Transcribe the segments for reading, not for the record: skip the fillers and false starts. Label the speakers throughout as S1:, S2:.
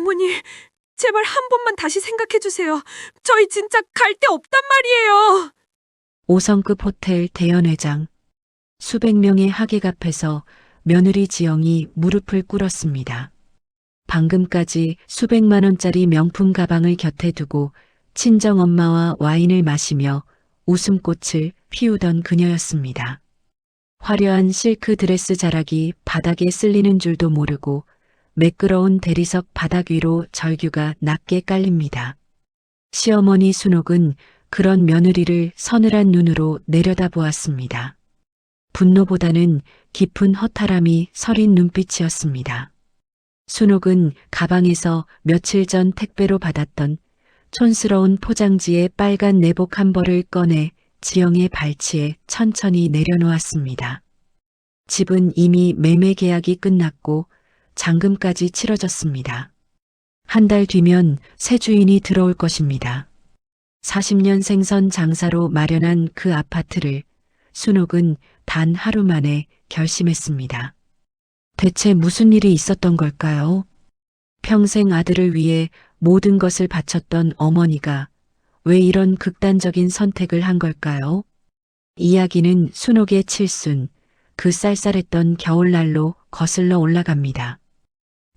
S1: 어머니, 제발 한 번만 다시 생각해 주세요. 저희 진짜 갈 데 없단 말이에요.
S2: 5성급 호텔 대연회장. 수백 명의 하객 앞에서 며느리 지영이 무릎을 꿇었습니다. 방금까지 수백만 원짜리 명품 가방을 곁에 두고 친정 엄마와 와인을 마시며 웃음꽃을 피우던 그녀였습니다. 화려한 실크 드레스 자락이 바닥에 쓸리는 줄도 모르고 매끄러운 대리석 바닥 위로 절규가 낮게 깔립니다. 시어머니 순옥은 그런 며느리를 서늘한 눈으로 내려다보았습니다. 분노보다는 깊은 허탈함이 서린 눈빛이었습니다. 순옥은 가방에서 며칠 전 택배로 받았던 촌스러운 포장지의 빨간 내복 한 벌을 꺼내 지영의 발치에 천천히 내려놓았습니다. 집은 이미 매매 계약이 끝났고 잔금까지 치러졌습니다. 한 달 뒤면 새 주인이 들어올 것입니다. 40년 생선 장사로 마련한 그 아파트를 순옥은 단 하루 만에 결심했습니다. 대체 무슨 일이 있었던 걸까요? 평생 아들을 위해 모든 것을 바쳤던 어머니가 왜 이런 극단적인 선택을 한 걸까요? 이야기는 순옥의 칠순, 그 쌀쌀했던 겨울날로 거슬러 올라갑니다.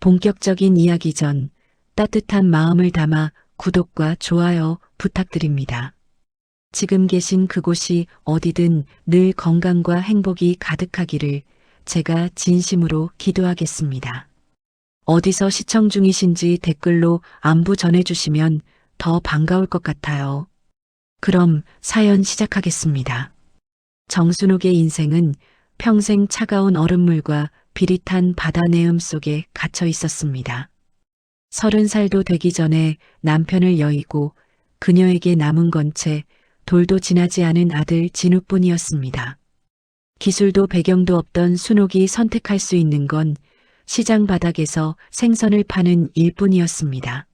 S2: 본격적인 이야기 전 따뜻한 마음을 담아 구독과 좋아요 부탁드립니다. 지금 계신 그곳이 어디든 늘 건강과 행복이 가득하기를 제가 진심으로 기도하겠습니다. 어디서 시청 중이신지 댓글로 안부 전해주시면 더 반가울 것 같아요. 그럼 사연 시작하겠습니다. 정순옥의 인생은 평생 차가운 얼음물과 비릿한 바다 내음 속에 갇혀 있었습니다. 30살도 되기 전에 남편을 여의고 그녀에게 남은 건 채 돌도 지나지 않은 아들 진우뿐이었습니다. 기술도 배경도 없던 순옥이 선택할 수 있는 건 시장 바닥에서 생선을 파는 일뿐이었습니다.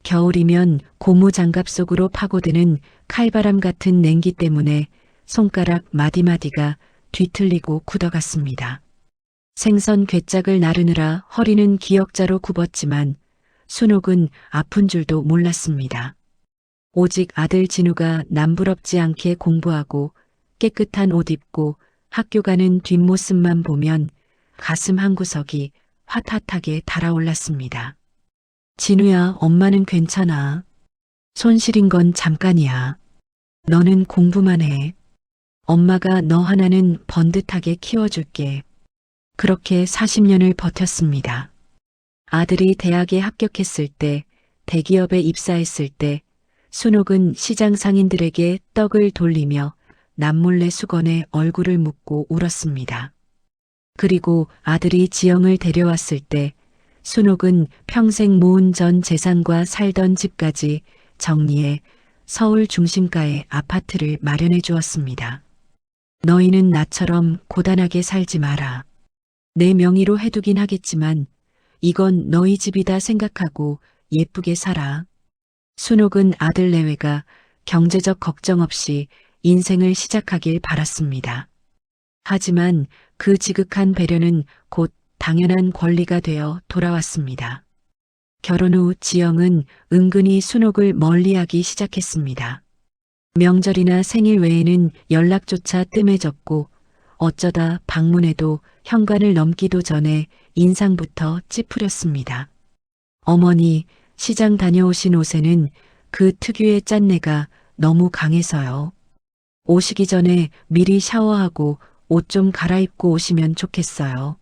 S2: 겨울이면 고무 장갑 속으로 파고드는 칼바람 같은 냉기 때문에 손가락 마디마디가 뒤틀리고 굳어갔습니다. 생선 괴짝을 나르느라 허리는 기역자로 굽었지만 순옥은 아픈 줄도 몰랐습니다. 오직 아들 진우가 남부럽지 않게 공부하고 깨끗한 옷 입고 학교 가는 뒷모습만 보면 가슴 한구석이 화탓하게 달아올랐습니다. 진우야, 엄마는 괜찮아. 손 시린 건 잠깐이야. 너는 공부만 해. 엄마가 너 하나는 번듯하게 키워줄게. 그렇게 40년을 버텼습니다. 아들이 대학에 합격했을 때, 대기업에 입사했을 때, 순옥은 시장 상인들에게 떡을 돌리며 남몰래 수건에 얼굴을 묻고 울었습니다. 그리고 아들이 지영을 데려왔을 때 순옥은 평생 모은 전 재산과 살던 집까지 정리해 서울 중심가에 아파트를 마련해 주었습니다. 너희는 나처럼 고단하게 살지 마라. 내 명의로 해두긴 하겠지만 이건 너희 집이다 생각하고 예쁘게 살아. 순옥은 아들 내외가 경제적 걱정 없이 인생을 시작하길 바랐습니다. 하지만 그 지극한 배려는 곧 당연한 권리가 되어 돌아왔습니다. 결혼 후 지영은 은근히 순옥을 멀리하기 시작했습니다. 명절이나 생일 외에는 연락조차 뜸해졌고 어쩌다 방문해도 현관을 넘기도 전에 인상부터 찌푸렸습니다. 어머니, 시장 다녀오신 옷에는 그 특유의 짠내가 너무 강해서요. 오시기 전에 미리 샤워하고 옷 좀 갈아입고 오시면 좋겠어요.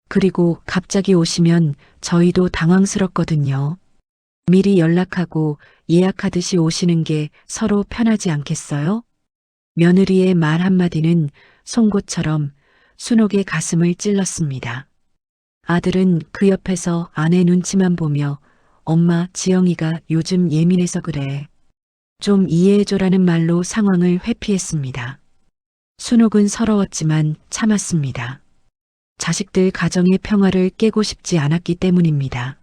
S2: 그리고 갑자기 오시면 저희도 당황스럽거든요. 미리 연락하고 예약하듯이 오시는 게 서로 편하지 않겠어요? 며느리의 말 한마디는 송곳처럼 순옥의 가슴을 찔렀습니다. 아들은 그 옆에서 아내 눈치만 보며 엄마, 지영이가 요즘 예민해서 그래. 좀 이해해줘라는 말로 상황을 회피했습니다. 순옥은 서러웠지만 참았습니다. 자식들 가정의 평화를 깨고 싶지 않았기 때문입니다.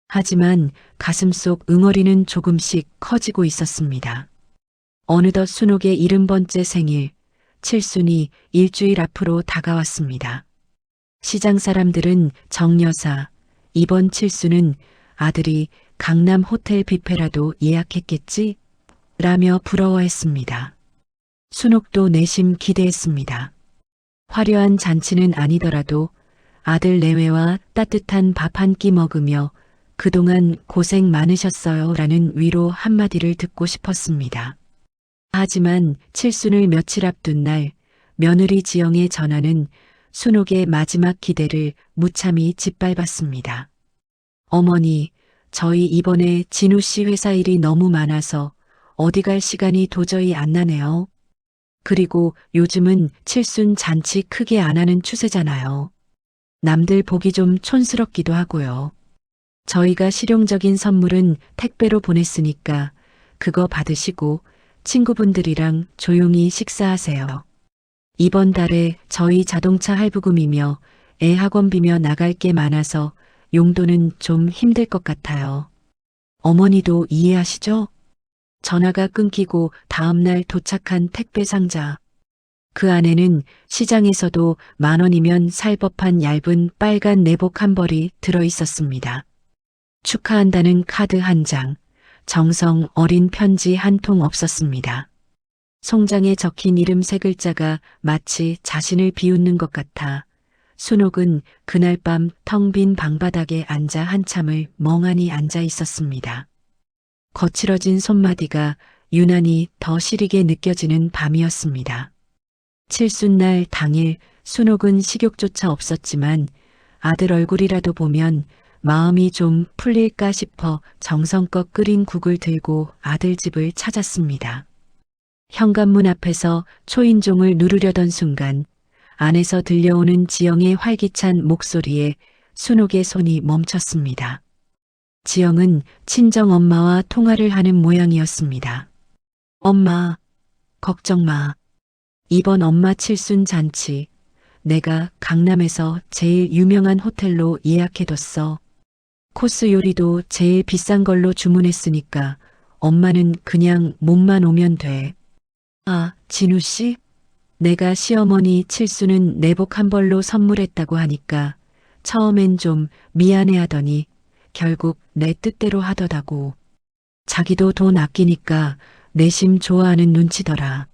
S2: 하지만 가슴속 응어리는 조금씩 커지고 있었습니다. 어느덧 순옥의 70번째 생일, 칠순이 일주일 앞으로 다가왔습니다. 시장 사람들은 정여사, 이번 칠순은 아들이 강남 호텔 뷔페라도 예약했겠지? 라며 부러워했습니다. 순옥도 내심 기대했습니다. 화려한 잔치는 아니더라도 아들 내외와 따뜻한 밥 한 끼 먹으며 그동안 고생 많으셨어요 라는 위로 한마디를 듣고 싶었습니다. 하지만 칠순을 며칠 앞둔 날 며느리 지영의 전화는 순옥의 마지막 기대를 무참히 짓밟았습니다. 어머니, 저희 이번에 진우 씨 회사 일이 너무 많아서 어디 갈 시간이 도저히 안 나네요. 그리고 요즘은 칠순 잔치 크게 안 하는 추세잖아요. 남들 보기 좀 촌스럽기도 하고요. 저희가 실용적인 선물은 택배로 보냈으니까 그거 받으시고 친구분들이랑 조용히 식사하세요. 이번 달에 저희 자동차 할부금이며 애 학원비며 나갈 게 많아서 용돈은 좀 힘들 것 같아요. 어머니도 이해하시죠? 전화가 끊기고 다음날 도착한 택배 상자. 그 안에는 시장에서도 10,000원이면 살 법한 얇은 빨간 내복 한 벌이 들어 있었습니다. 축하한다는 카드 한 장, 정성 어린 편지 한 통 없었습니다. 송장에 적힌 이름 3글자가 마치 자신을 비웃는 것 같아 순옥은 그날 밤 텅 빈 방바닥에 앉아 한참을 멍하니 앉아 있었습니다. 거칠어진 손마디가 유난히 더 시리게 느껴지는 밤이었습니다. 칠순날 당일 순옥은 식욕조차 없었지만 아들 얼굴이라도 보면 마음이 좀 풀릴까 싶어 정성껏 끓인 국을 들고 아들 집을 찾았습니다. 현관문 앞에서 초인종을 누르려던 순간 안에서 들려오는 지영의 활기찬 목소리에 순옥의 손이 멈췄습니다. 지영은 친정 엄마와 통화를 하는 모양이었습니다. 엄마, 걱정 마. 이번 엄마 칠순 잔치 내가 강남에서 제일 유명한 호텔로 예약해뒀어. 코스 요리도 제일 비싼 걸로 주문했으니까 엄마는 그냥 몸만 오면 돼. 아, 진우 씨? 내가 시어머니 칠순은 내복 한 벌로 선물했다고 하니까 처음엔 좀 미안해하더니 결국 내 뜻대로 하더라고. 자기도 돈 아끼니까 내심 좋아하는 눈치더라.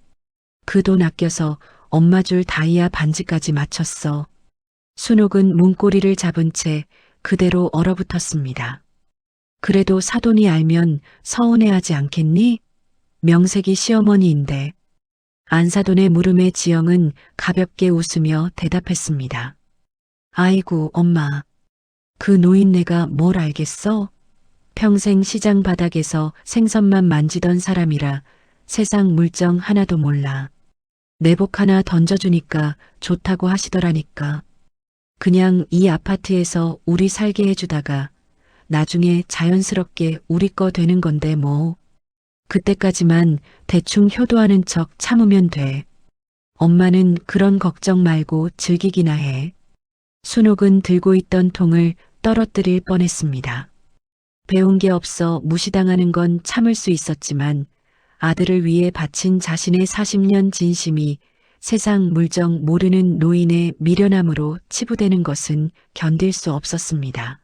S2: 그 돈 아껴서 엄마 줄 다이아 반지까지 맞췄어. 순옥은 문고리를 잡은 채 그대로 얼어붙었습니다. 그래도 사돈이 알면 서운해하지 않겠니? 명색이 시어머니인데. 안사돈의 물음에 지영은 가볍게 웃으며 대답했습니다. 아이고 엄마, 그 노인네가 뭘 알겠어? 평생 시장 바닥에서 생선만 만지던 사람이라 세상 물정 하나도 몰라. 내복 하나 던져주니까 좋다고 하시더라니까. 그냥 이 아파트에서 우리 살게 해주다가 나중에 자연스럽게 우리 거 되는 건데 뭐. 그때까지만 대충 효도하는 척 참으면 돼. 엄마는 그런 걱정 말고 즐기기나 해. 순옥은 들고 있던 통을 떨어뜨릴 뻔했습니다. 배운 게 없어 무시당하는 건 참을 수 있었지만 아들을 위해 바친 자신의 40년 진심이 세상 물정 모르는 노인의 미련함으로 치부되는 것은 견딜 수 없었습니다.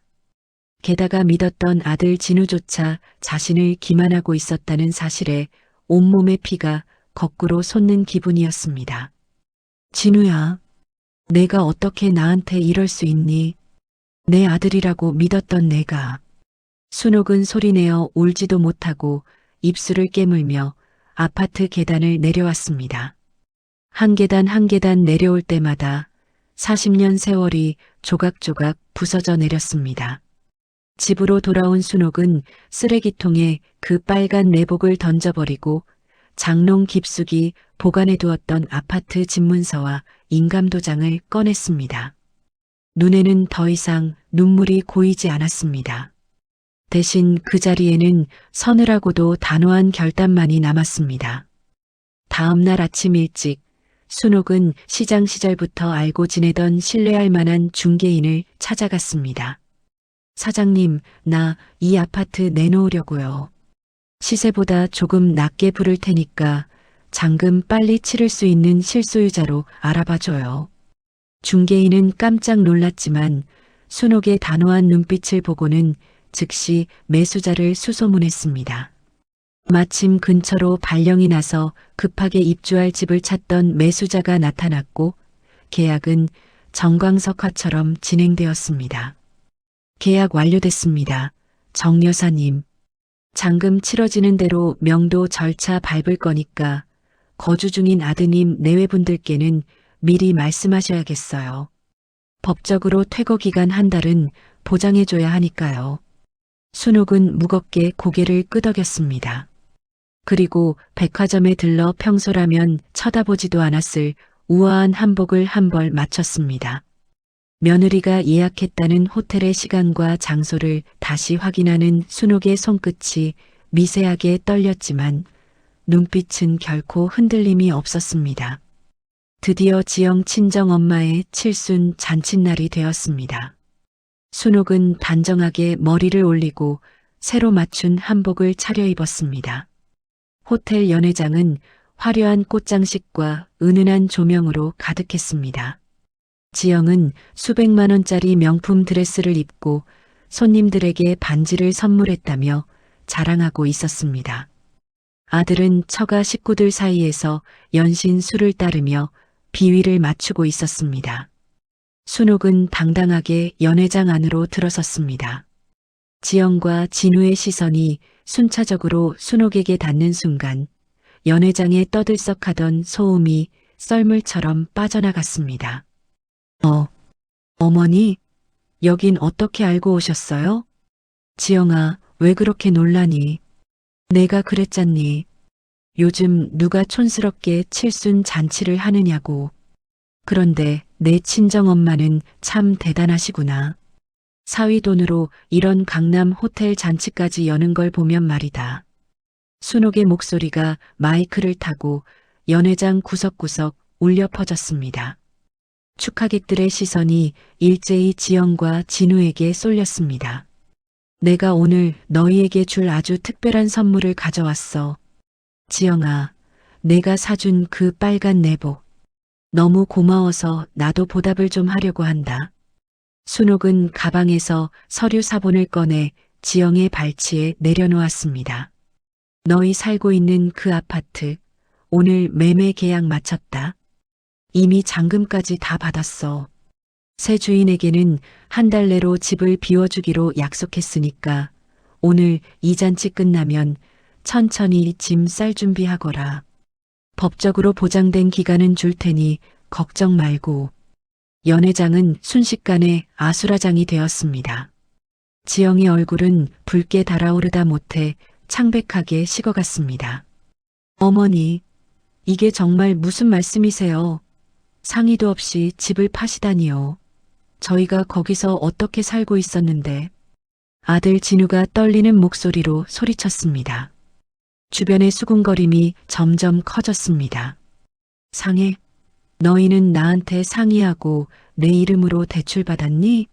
S2: 게다가 믿었던 아들 진우조차 자신을 기만하고 있었다는 사실에 온몸의 피가 거꾸로 솟는 기분이었습니다. 진우야, 내가 어떻게 나한테 이럴 수 있니? 내 아들이라고 믿었던 내가. 순옥은 소리내어 울지도 못하고 입술을 깨물며 아파트 계단을 내려왔습니다. 한 계단 한 계단 내려올 때마다 40년 세월이 조각조각 부서져 내렸습니다. 집으로 돌아온 순옥은 쓰레기통에 그 빨간 내복을 던져버리고 장롱 깊숙이 보관해두었던 아파트 집문서와 인감도장을 꺼냈습니다. 눈에는 더 이상 눈물이 고이지 않았습니다. 대신 그 자리에는 서늘하고도 단호한 결단만이 남았습니다. 다음 날 아침 일찍 순옥은 시장 시절부터 알고 지내던 신뢰할 만한 중개인을 찾아갔습니다. 사장님, 나 이 아파트 내놓으려고요. 시세보다 조금 낮게 부를 테니까 잔금 빨리 치를 수 있는 실소유자로 알아봐줘요. 중개인은 깜짝 놀랐지만 순옥의 단호한 눈빛을 보고는 즉시 매수자를 수소문했습니다. 마침 근처로 발령이 나서 급하게 입주할 집을 찾던 매수자가 나타났고 계약은 정광석화처럼 진행되었습니다. 계약 완료됐습니다. 정 여사님. 잔금 치러지는 대로 명도 절차 밟을 거니까 거주 중인 아드님 내외분들께는 미리 말씀하셔야겠어요. 법적으로 퇴거 기간 한 달은 보장해줘야 하니까요. 순옥은 무겁게 고개를 끄덕였습니다. 그리고 백화점에 들러 평소라면 쳐다보지도 않았을 우아한 한복을 한 벌 맞췄습니다. 며느리가 예약했다는 호텔의 시간과 장소를 다시 확인하는 순옥의 손끝이 미세하게 떨렸지만 눈빛은 결코 흔들림이 없었습니다. 드디어 지영 친정엄마의 칠순 잔칫날이 되었습니다. 순옥은 단정하게 머리를 올리고 새로 맞춘 한복을 차려입었습니다. 호텔 연회장은 화려한 꽃장식과 은은한 조명으로 가득했습니다. 지영은 수백만 원짜리 명품 드레스를 입고 손님들에게 반지를 선물했다며 자랑하고 있었습니다. 아들은 처가 식구들 사이에서 연신 술을 따르며 비위를 맞추고 있었습니다. 순옥은 당당하게 연회장 안으로 들어섰습니다. 지영과 진우의 시선이 순차적으로 순옥에게 닿는 순간 연회장에 떠들썩하던 소음이 썰물처럼 빠져나갔습니다. 어머니, 여긴 어떻게 알고 오셨어요? 지영아, 왜 그렇게 놀라니? 내가 그랬잖니. 요즘 누가 촌스럽게 칠순 잔치를 하느냐고. 그런데 내 친정엄마는 참 대단하시구나. 사위 돈으로 이런 강남 호텔 잔치까지 여는 걸 보면 말이다. 순옥의 목소리가 마이크를 타고 연회장 구석구석 울려 퍼졌습니다. 축하객들의 시선이 일제히 지영과 진우에게 쏠렸습니다. 내가 오늘 너희에게 줄 아주 특별한 선물을 가져왔어. 지영아, 내가 사준 그 빨간 내복. 너무 고마워서 나도 보답을 좀 하려고 한다. 순옥은 가방에서 서류 사본을 꺼내 지영의 발치에 내려놓았습니다. 너희 살고 있는 그 아파트, 오늘 매매 계약 마쳤다. 이미 잔금까지 다 받았어. 새 주인에게는 한 달 내로 집을 비워주기로 약속했으니까 오늘 이 잔치 끝나면 천천히 짐 쌀 준비하거라. 법적으로 보장된 기간은 줄 테니 걱정 말고. 연회장은 순식간에 아수라장이 되었습니다. 지영의 얼굴은 붉게 달아오르다 못해 창백하게 식어갔습니다. 어머니, 이게 정말 무슨 말씀이세요? 상의도 없이 집을 파시다니요. 저희가 거기서 어떻게 살고 있었는데. 아들 진우가 떨리는 목소리로 소리쳤습니다. 주변의 수군거림이 점점 커졌습니다. 상해? 너희는 나한테 상의하고 내 이름으로 대출받았니?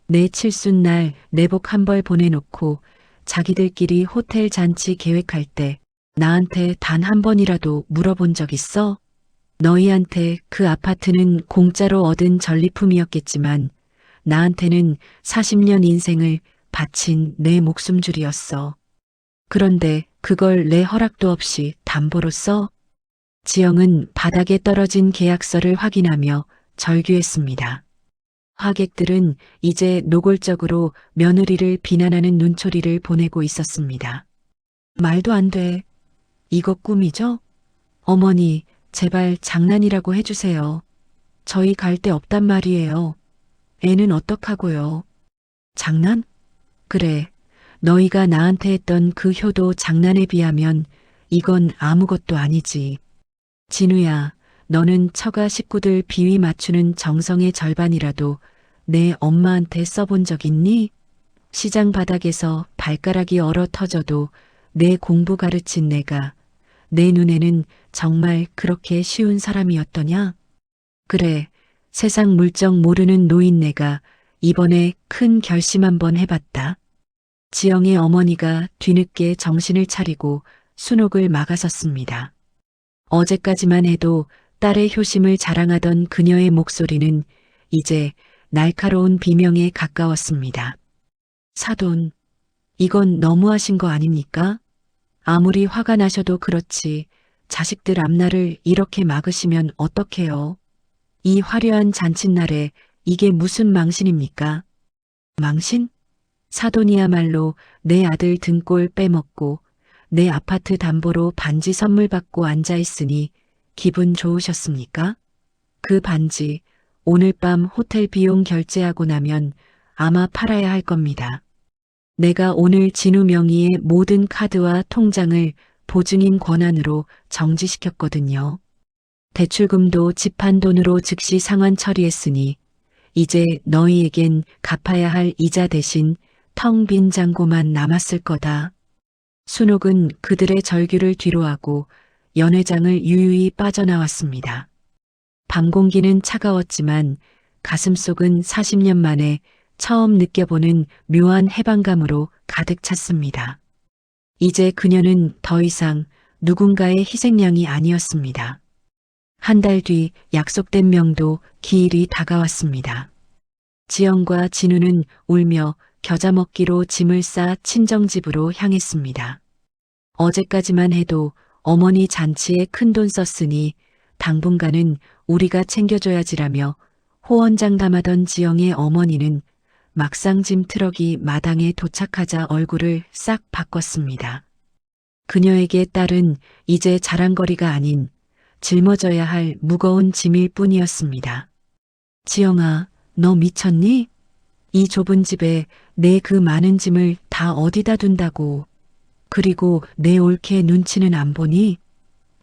S2: 내 칠순날 내복 한 벌 보내놓고 자기들끼리 호텔 잔치 계획할 때 나한테 단 한 번이라도 물어본 적 있어? 너희한테 그 아파트는 공짜로 얻은 전리품이었겠지만 나한테는 40년 인생을 바친 내 목숨줄이었어. 그런데 그걸 내 허락도 없이 담보로 써? 지영은 바닥에 떨어진 계약서를 확인하며 절규했습니다. 하객들은 이제 노골적으로 며느리를 비난하는 눈초리를 보내고 있었습니다. 말도 안 돼. 이거 꿈이죠? 어머니, 제발 장난이라고 해주세요. 저희 갈 데 없단 말이에요. 애는 어떡하고요? 장난? 그래, 너희가 나한테 했던 그 효도 장난에 비하면 이건 아무것도 아니지. 진우야, 너는 처가 식구들 비위 맞추는 정성의 절반이라도 내 엄마한테 써본 적 있니? 시장 바닥에서 발가락이 얼어 터져도 내 공부 가르친 내가 내 눈에는 정말 그렇게 쉬운 사람이었더냐? 그래, 세상 물정 모르는 노인네가 이번에 큰 결심 한번 해봤다. 지영의 어머니가 뒤늦게 정신을 차리고 순옥을 막아섰습니다. 어제까지만 해도 딸의 효심을 자랑하던 그녀의 목소리는 이제 날카로운 비명에 가까웠습니다. 사돈, 이건 너무하신 거 아닙니까? 아무리 화가 나셔도 그렇지 자식들 앞날을 이렇게 막으시면 어떡해요? 이 화려한 잔칫날에 이게 무슨 망신입니까? 망신? 사돈이야말로 내 아들 등골 빼먹고 내 아파트 담보로 반지 선물 받고 앉아있으니 기분 좋으셨습니까? 그 반지 오늘 밤 호텔 비용 결제하고 나면 아마 팔아야 할 겁니다. 내가 오늘 진우 명의의 모든 카드와 통장을 보증인 권한으로 정지시켰거든요. 대출금도 집한 돈으로 즉시 상환 처리했으니 이제 너희에겐 갚아야 할 이자 대신 텅 빈 잔고만 남았을 거다. 순옥은 그들의 절규를 뒤로하고 연회장을 유유히 빠져나왔습니다. 밤 공기는 차가웠지만 가슴속은 40년 만에 처음 느껴보는 묘한 해방감으로 가득 찼습니다. 이제 그녀는 더 이상 누군가의 희생양이 아니었습니다. 한 달 뒤 약속된 명도 기일이 다가왔습니다. 지영과 진우는 울며 겨자 먹기로 짐을 싸 친정집으로 향했습니다. 어제까지만 해도 어머니 잔치에 큰돈 썼으니 당분간은 우리가 챙겨줘야지라며 호언장담하던 지영의 어머니는 막상 짐 트럭이 마당에 도착하자 얼굴을 싹 바꿨습니다. 그녀에게 딸은 이제 자랑거리가 아닌 짊어져야 할 무거운 짐일 뿐이었습니다. 지영아, 너 미쳤니? 이 좁은 집에 내 그 많은 짐을 다 어디다 둔다고. 그리고 내 올케 눈치는 안 보니?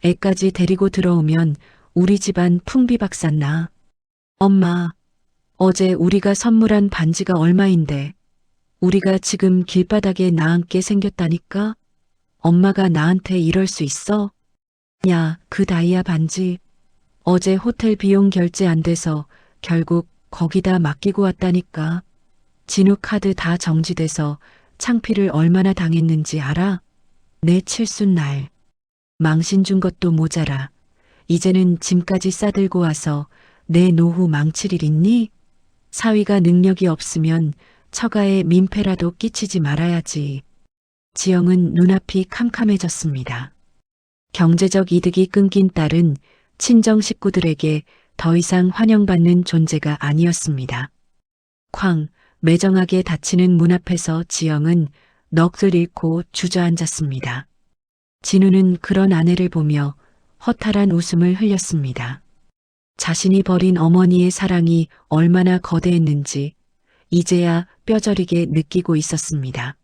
S2: 애까지 데리고 들어오면 우리 집안 풍비박산나. 엄마, 어제 우리가 선물한 반지가 얼마인데 우리가 지금 길바닥에 나앉게 생겼다니까? 엄마가 나한테 이럴 수 있어? 야, 그 다이아 반지. 어제 호텔 비용 결제 안 돼서 결국 거기다 맡기고 왔다니까. 진우 카드 다 정지돼서 창피를 얼마나 당했는지 알아? 내 칠순날. 망신 준 것도 모자라. 이제는 짐까지 싸들고 와서 내 노후 망칠 일 있니? 사위가 능력이 없으면 처가에 민폐라도 끼치지 말아야지. 지영은 눈앞이 캄캄해졌습니다. 경제적 이득이 끊긴 딸은 친정 식구들에게 더 이상 환영받는 존재가 아니었습니다. 쾅, 매정하게 닫히는 문 앞에서 지영은 넋을 잃고 주저앉았습니다. 진우는 그런 아내를 보며 허탈한 웃음을 흘렸습니다. 자신이 버린 어머니의 사랑이 얼마나 거대했는지 이제야 뼈저리게 느끼고 있었습니다.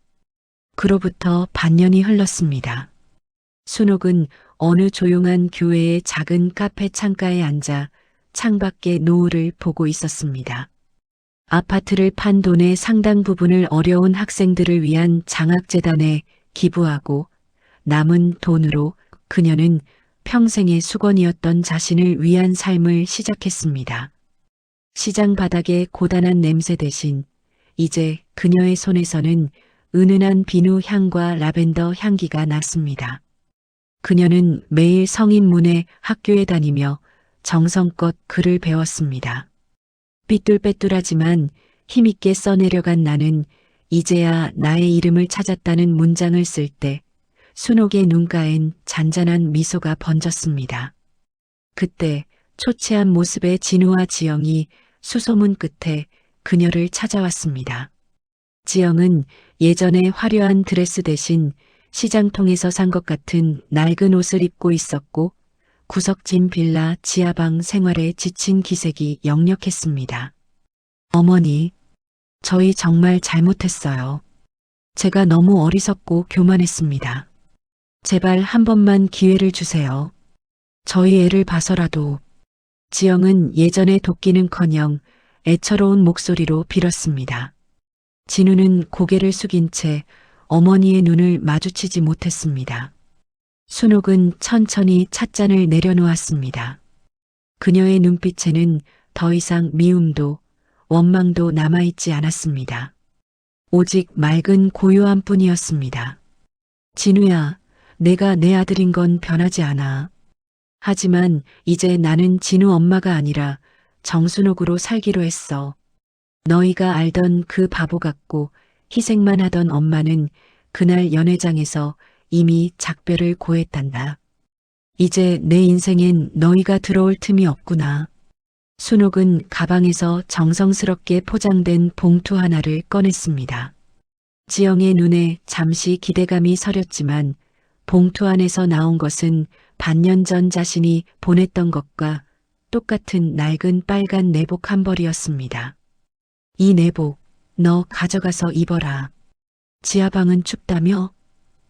S2: 그로부터 반년이 흘렀습니다. 순옥은 어느 조용한 교회의 작은 카페 창가에 앉아 창밖의 노을을 보고 있었습니다. 아파트를 판 돈의 상당 부분을 어려운 학생들을 위한 장학재단에 기부하고 남은 돈으로 그녀는 평생의 수건이었던 자신을 위한 삶을 시작했습니다. 시장 바닥의 고단한 냄새 대신 이제 그녀의 손에서는 은은한 비누 향과 라벤더 향기가 났습니다. 그녀는 매일 성인문예 학교에 다니며 정성껏 글을 배웠습니다. 삐뚤빼뚤하지만 힘있게 써내려간 나는 이제야 나의 이름을 찾았다는 문장을 쓸 때 순옥의 눈가엔 잔잔한 미소가 번졌습니다. 그때 초췌한 모습의 진우와 지영이 수소문 끝에 그녀를 찾아왔습니다. 지영은 예전에 화려한 드레스 대신 시장통에서 산 것 같은 낡은 옷을 입고 있었고 구석진 빌라 지하방 생활에 지친 기색이 역력했습니다. 어머니, 저희 정말 잘못했어요. 제가 너무 어리석고 교만했습니다. 제발 한 번만 기회를 주세요. 저희 애를 봐서라도. 지영은 예전의 도끼는커녕 애처로운 목소리로 빌었습니다. 진우는 고개를 숙인 채 어머니의 눈을 마주치지 못했습니다. 순옥은 천천히 찻잔을 내려놓았습니다. 그녀의 눈빛에는 더 이상 미움도 원망도 남아있지 않았습니다. 오직 맑은 고요함 뿐이었습니다. 진우야, 내가 내 아들인 건 변하지 않아. 하지만 이제 나는 진우 엄마가 아니라 정순옥으로 살기로 했어. 너희가 알던 그 바보 같고 희생만 하던 엄마는 그날 연회장에서 이미 작별을 고했단다. 이제 내 인생엔 너희가 들어올 틈이 없구나. 순옥은 가방에서 정성스럽게 포장된 봉투 하나를 꺼냈습니다. 지영의 눈에 잠시 기대감이 서렸지만 봉투 안에서 나온 것은 반년 전 자신이 보냈던 것과 똑같은 낡은 빨간 내복 한 벌이었습니다. 이 내복 너 가져가서 입어라. 지하방은 춥다며?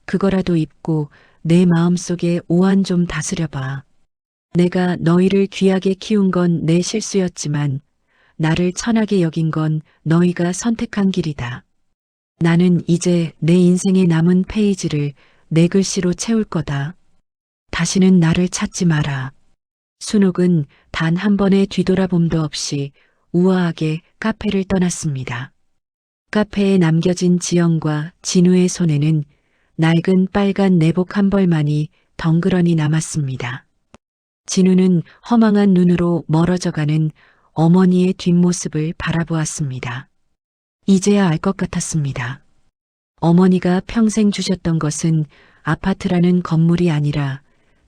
S2: 그거라도 입고 내 마음속에 오한 좀 다스려봐. 내가 너희를 귀하게 키운 건 내 실수였지만 나를 천하게 여긴 건 너희가 선택한 길이다. 나는 이제 내 인생의 남은 페이지를 내 글씨로 채울 거다. 다시는 나를 찾지 마라. 순옥은 단 한 번의 뒤돌아봄도 없이 우아하게 카페를 떠났습니다. 카페에 남겨진 지영과 진우의 손에는 낡은 빨간 내복 한 벌만이 덩그러니 남았습니다. 진우는 허망한 눈으로 멀어져가는 어머니의 뒷모습을 바라보았습니다. 이제야 알 것 같았습니다. 어머니가 평생 주셨던 것은 아파트라는 건물이 아니라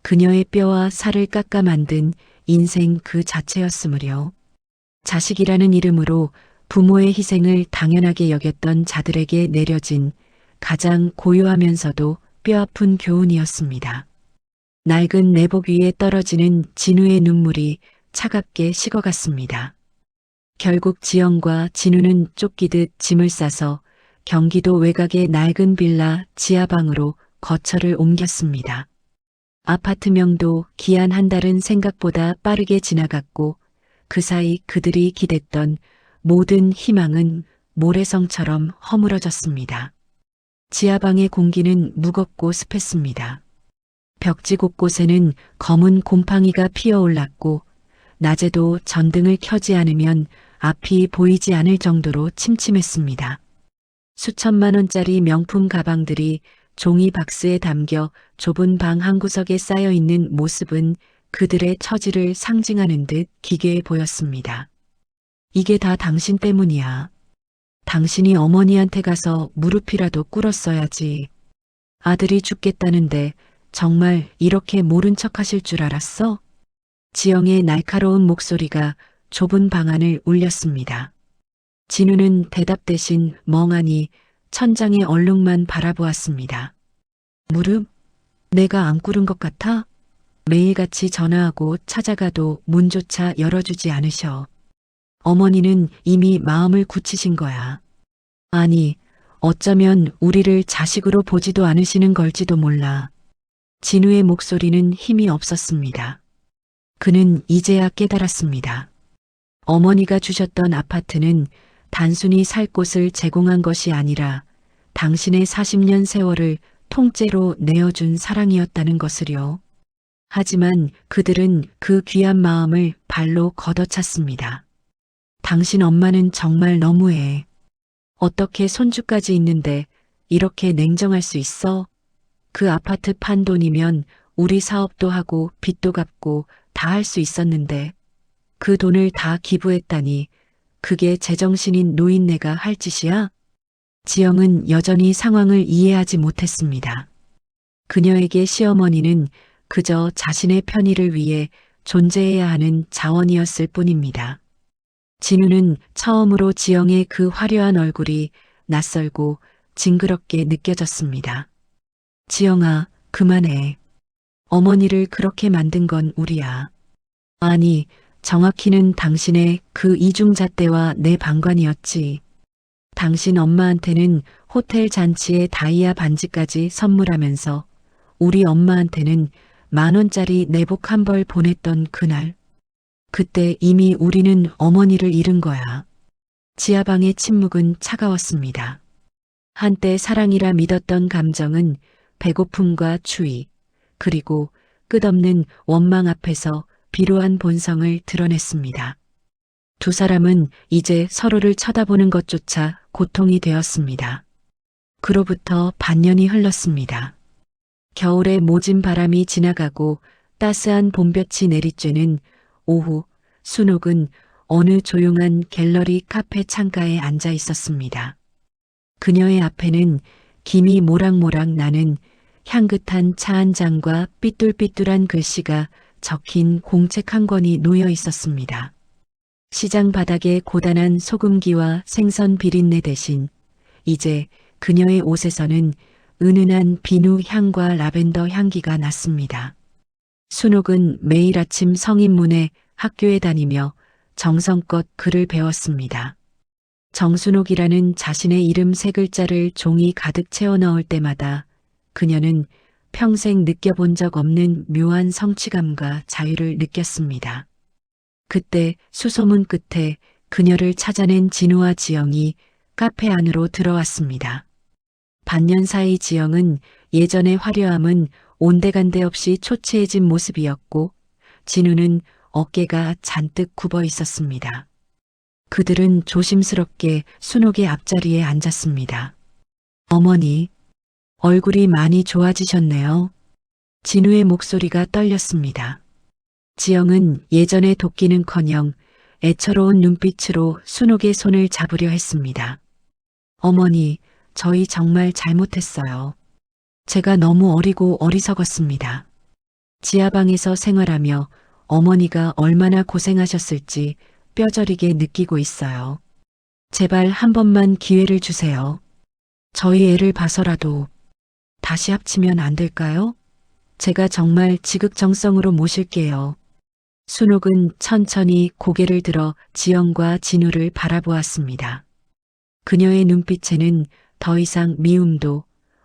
S2: 그녀의 뼈와 살을 깎아 만든 인생 그 자체였으므려. 자식이라는 이름으로 부모의 희생을 당연하게 여겼던 자들에게 내려진 가장 고요하면서도 뼈아픈 교훈이었습니다. 낡은 내복 위에 떨어지는 진우의 눈물이 차갑게 식어갔습니다. 결국 지영과 진우는 쫓기듯 짐을 싸서 경기도 외곽의 낡은 빌라 지하방으로 거처를 옮겼습니다. 아파트명도 기한 한 달은 생각보다 빠르게 지나갔고 그 사이 그들이 기댔던 모든 희망은 모래성처럼 허물어졌습니다. 지하방의 공기는 무겁고 습했습니다. 벽지 곳곳에는 검은 곰팡이가 피어올랐고 낮에도 전등을 켜지 않으면 앞이 보이지 않을 정도로 침침했습니다. 수천만 원짜리 명품 가방들이 종이 박스에 담겨 좁은 방 한 구석에 쌓여 있는 모습은 그들의 처지를 상징하는 듯 기괴해 보였습니다. 이게 다 당신 때문이야. 당신이 어머니한테 가서 무릎이라도 꿇었어야지. 아들이 죽겠다는데 정말 이렇게 모른 척 하실 줄 알았어? 지영의 날카로운 목소리가 좁은 방 안을 울렸습니다. 진우는 대답 대신 멍하니 천장의 얼룩만 바라보았습니다. 무릎? 내가 안 꿇은 것 같아? 매일같이 전화하고 찾아가도 문조차 열어주지 않으셔. 어머니는 이미 마음을 굳히신 거야. 아니, 어쩌면 우리를 자식으로 보지도 않으시는 걸지도 몰라. 진우의 목소리는 힘이 없었습니다. 그는 이제야 깨달았습니다. 어머니가 주셨던 아파트는 단순히 살 곳을 제공한 것이 아니라 당신의 40년 세월을 통째로 내어준 사랑이었다는 것을요. 하지만 그들은 그 귀한 마음을 발로 걷어찼습니다. 당신 엄마는 정말 너무해. 어떻게 손주까지 있는데 이렇게 냉정할 수 있어? 그 아파트 판 돈이면 우리 사업도 하고 빚도 갚고 다 할 수 있었는데 그 돈을 다 기부했다니 그게 제정신인 노인네가 할 짓이야? 지영은 여전히 상황을 이해하지 못했습니다. 그녀에게 시어머니는 그저 자신의 편의를 위해 존재해야 하는 자원이었을 뿐입니다. 진우는 처음으로 지영의 그 화려한 얼굴이 낯설고 징그럽게 느껴졌습니다. 지영아, 그만해. 어머니를 그렇게 만든 건 우리야. 아니, 정확히는 당신의 그 이중잣대와 내 방관이었지. 당신 엄마한테는 호텔 잔치에 다이아 반지까지 선물하면서 우리 엄마한테는 10,000원짜리 내복 한 벌 보냈던 그날. 그때 이미 우리는 어머니를 잃은 거야. 지하방의 침묵은 차가웠습니다. 한때 사랑이라 믿었던 감정은 배고픔과 추위, 그리고 끝없는 원망 앞에서 비루한 본성을 드러냈습니다. 두 사람은 이제 서로를 쳐다보는 것조차 고통이 되었습니다. 그로부터 반년이 흘렀습니다. 겨울의 모진 바람이 지나가고 따스한 봄볕이 내리쬐는 오후, 순옥은 어느 조용한 갤러리 카페 창가에 앉아 있었습니다. 그녀의 앞에는 김이 모락모락 나는 향긋한 차 한 잔과 삐뚤삐뚤한 글씨가 적힌 공책 한 권이 놓여 있었습니다. 시장 바닥에 고단한 소금기와 생선 비린내 대신 이제 그녀의 옷에서는 은은한 비누 향과 라벤더 향기가 났습니다. 순옥은 매일 아침 성인문에 학교에 다니며 정성껏 글을 배웠습니다. 정순옥이라는 자신의 이름 세 글자를 종이 가득 채워 넣을 때마다 그녀는 평생 느껴본 적 없는 묘한 성취감과 자유를 느꼈습니다. 그때 수소문 끝에 그녀를 찾아낸 진우와 지영이 카페 안으로 들어왔습니다. 반년 사이 지영은 예전의 화려함은 온데간데 없이 초췌해진 모습이었고 진우는 어깨가 잔뜩 굽어 있었습니다. 그들은 조심스럽게 순옥의 앞자리에 앉았습니다. 어머니, 얼굴이 많이 좋아지셨네요. 진우의 목소리가 떨렸습니다. 지영은 예전의 돕기는커녕 애처로운 눈빛으로 순옥의 손을 잡으려 했습니다. 어머니, 저희 정말 잘못했어요. 제가 너무 어리고 어리석었습니다. 지하방에서 생활하며 어머니가 얼마나 고생하셨을지 뼈저리게 느끼고 있어요. 제발 한 번만 기회를 주세요. 저희 애를 봐서라도 다시 합치면 안 될까요? 제가 정말 지극정성으로 모실게요. 순옥은 천천히 고개를 들어 지영과 진우를 바라보았습니다. 그녀의 눈빛에는 더 이상 미움도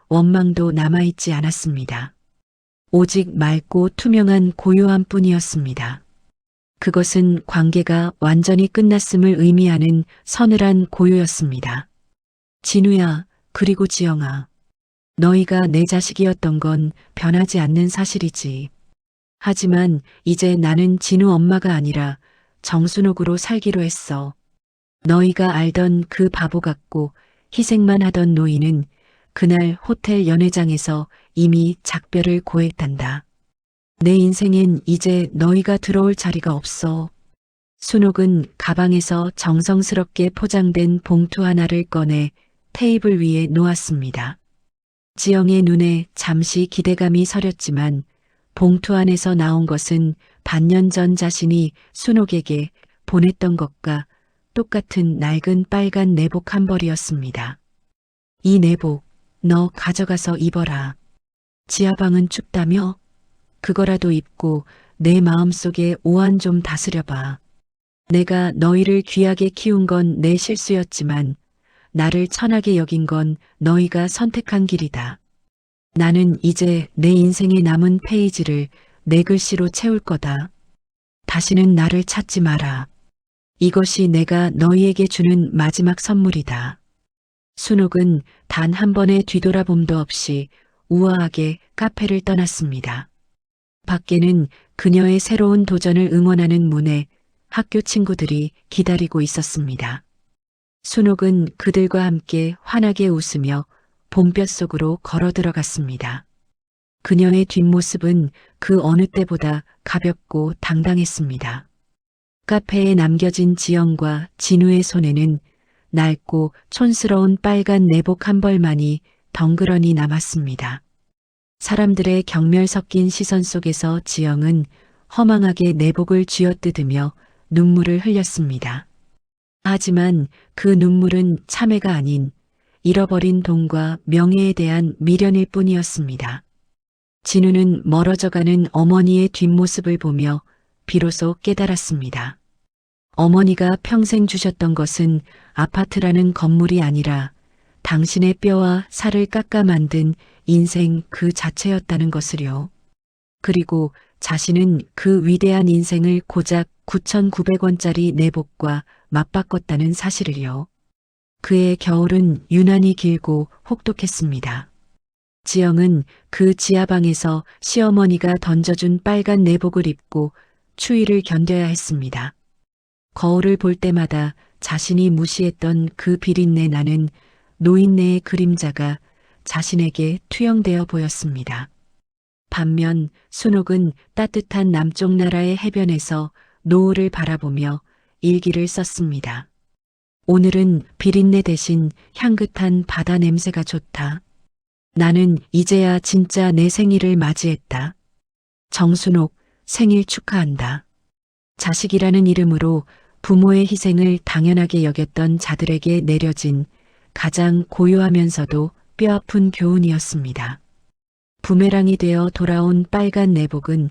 S2: 원망도 남아있지 않았습니다. 오직 맑고 투명한 고요함 뿐이었습니다. 그것은 관계가 완전히 끝났음을 의미하는 서늘한 고요였습니다. 진우야, 그리고 지영아. 너희가 내 자식이었던 건 변하지 않는 사실이지. 하지만 이제 나는 진우 엄마가 아니라 정순옥으로 살기로 했어. 너희가 알던 그 바보 같고 희생만 하던 노인은 그날 호텔 연회장에서 이미 작별을 고했단다. 내 인생엔 이제 너희가 들어올 자리가 없어. 순옥은 가방에서 정성스럽게 포장된 봉투 하나를 꺼내 테이블 위에 놓았습니다. 지영의 눈에 잠시 기대감이 서렸지만 봉투 안에서 나온 것은 반년 전 자신이 순옥에게 보냈던 것과 똑같은 낡은 빨간 내복 한 벌이었습니다. 이 내복 너 가져가서 입어라. 지하방은 춥다며? 그거라도 입고 내 마음속에 오한 좀 다스려봐. 내가 너희를 귀하게 키운 건 내 실수였지만 나를 천하게 여긴 건 너희가 선택한 길이다. 나는 이제 내 인생의 남은 페이지를 내 글씨로 채울 거다. 다시는 나를 찾지 마라. 이것이 내가 너희에게 주는 마지막 선물이다. 순옥은 단 한 번의 뒤돌아봄도 없이 우아하게 카페를 떠났습니다. 밖에는 그녀의 새로운 도전을 응원하는 문에 학교 친구들이 기다리고 있었습니다. 순옥은 그들과 함께 환하게 웃으며 봄볕 속으로 걸어 들어갔습니다. 그녀의 뒷모습은 그 어느 때보다 가볍고 당당했습니다. 카페에 남겨진 지영과 진우의 손에는 낡고 촌스러운 빨간 내복 한 벌만이 덩그러니 남았습니다. 사람들의 경멸 섞인 시선 속에서 지영은 허망하게 내복을 쥐어뜯으며 눈물을 흘렸습니다. 하지만 그 눈물은 참회가 아닌 잃어버린 돈과 명예에 대한 미련일 뿐이었습니다. 진우는 멀어져가는 어머니의 뒷모습을 보며 비로소 깨달았습니다. 어머니가 평생 주셨던 것은 아파트라는 건물이 아니라 당신의 뼈와 살을 깎아 만든 인생 그 자체였다는 것을요. 그리고 자신은 그 위대한 인생을 고작 9,900원짜리 내복과 맞바꿨다는 사실을요. 그의 겨울은 유난히 길고 혹독했습니다. 지영은 그 지하방에서 시어머니가 던져준 빨간 내복을 입고 추위를 견뎌야 했습니다. 거울을 볼 때마다 자신이 무시했던 그 비린내 나는 노인네의 그림자가 자신에게 투영되어 보였습니다. 반면 순옥은 따뜻한 남쪽 나라의 해변에서 노을을 바라보며 일기를 썼습니다. 오늘은 비린내 대신 향긋한 바다 냄새가 좋다. 나는 이제야 진짜 내 생일을 맞이했다. 정순옥, 생일 축하한다. 자식이라는 이름으로 부모의 희생을 당연하게 여겼던 자들에게 내려진 가장 고요하면서도 뼈아픈 교훈이었습니다. 부메랑이 되어 돌아온 빨간 내복은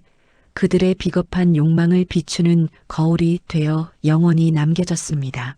S2: 그들의 비겁한 욕망을 비추는 거울이 되어 영원히 남겨졌습니다.